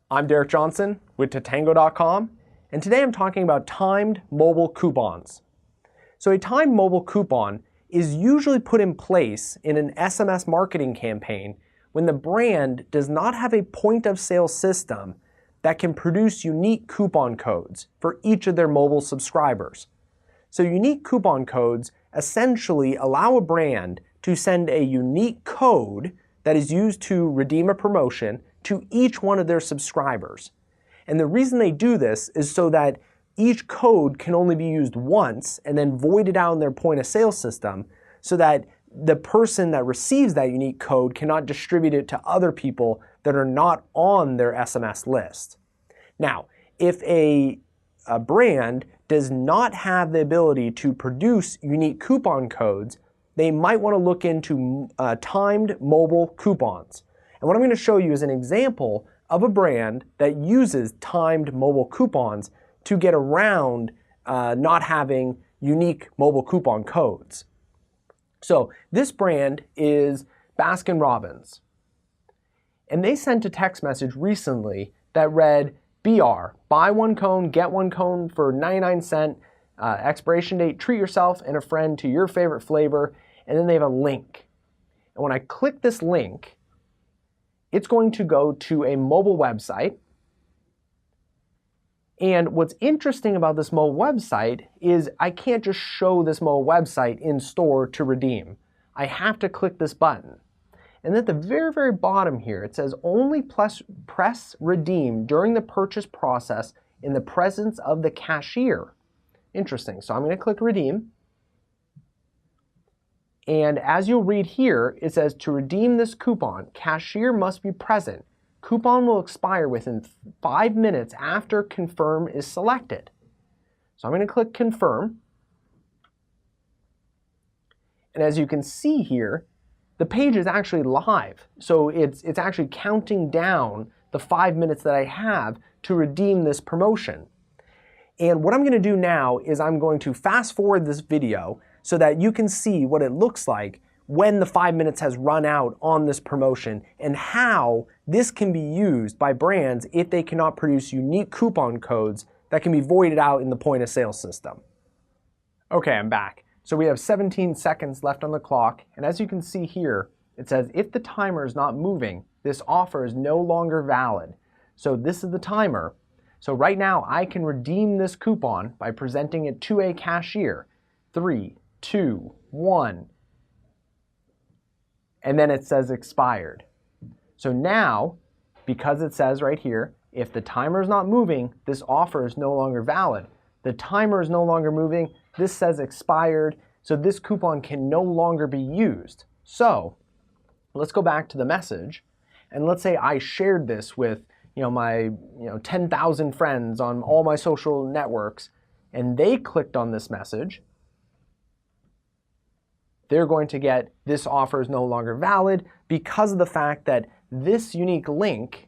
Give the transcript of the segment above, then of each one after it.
I'm Derek Johnson with Tatango.com, and today I'm talking about timed mobile coupons. So a timed mobile coupon is usually put in place in an SMS marketing campaign when the brand does not have a point of sale system that can produce unique coupon codes for each of their mobile subscribers. So unique coupon codes essentially allow a brand to send a unique code that is used to redeem a promotion to each one of their subscribers. And the reason they do this is so that each code can only be used once and then voided out in their point of sale system so that the person that receives that unique code cannot distribute it to other people that are not on their SMS list. Now, if a brand does not have the ability to produce unique coupon codes, they might want to look into timed mobile coupons. And what I'm going to show you is an example of a brand that uses timed mobile coupons to get around not having unique mobile coupon codes. So this brand is Baskin-Robbins. And they sent a text message recently that read, BR, buy one cone, get one cone for 99 cents, expiration date, treat yourself and a friend to your favorite flavor, and then they have a link. And when I click this link, it's going to go to a mobile website. And what's interesting about this mobile website is I can't just show this mobile website in store to redeem. I have to click this button. And at the very, very bottom here, it says only press redeem during the purchase process in the presence of the cashier. Interesting. So I'm going to click redeem. And as you'll read here, it says to redeem this coupon, cashier must be present. Coupon will expire within 5 minutes after confirm is selected. So I'm going to click confirm. And as you can see here, the page is actually live. So it's actually counting down the 5 minutes that I have to redeem this promotion. And what I'm going to do now is I'm going to fast forward this video so that you can see what it looks like when the 5 minutes has run out on this promotion and how this can be used by brands if they cannot produce unique coupon codes that can be voided out in the point of sale system. Okay, I'm back. So we have 17 seconds left on the clock, and as you can see here, it says if the timer is not moving, this offer is no longer valid. So this is the timer. So right now I can redeem this coupon by presenting it to a cashier. 3, 2, 1, and then it says expired. So now, because it says right here, if the timer is not moving, this offer is no longer valid. The timer is no longer moving, this says expired, so this coupon can no longer be used. So let's go back to the message, and let's say I shared this with my 10,000 friends on all my social networks, and they clicked on this message. They're going to get this offer is no longer valid because of the fact that this unique link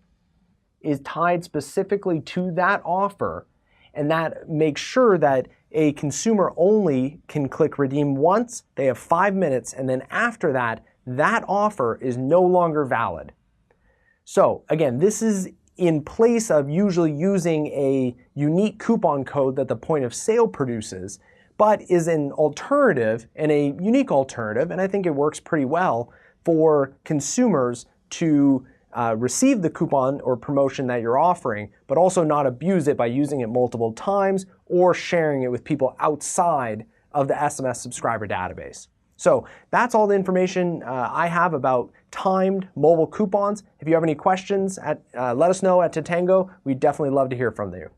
is tied specifically to that offer, and that makes sure that a consumer only can click redeem once, they have 5 minutes, and then after that, that offer is no longer valid. So again, this is in place of usually using a unique coupon code that the point of sale produces, but is an alternative and a unique alternative, and I think it works pretty well for consumers to receive the coupon or promotion that you're offering, but also not abuse it by using it multiple times or sharing it with people outside of the SMS subscriber database. So that's all the information I have about timed mobile coupons. If you have any questions, let us know at Tatango. We'd definitely love to hear from you.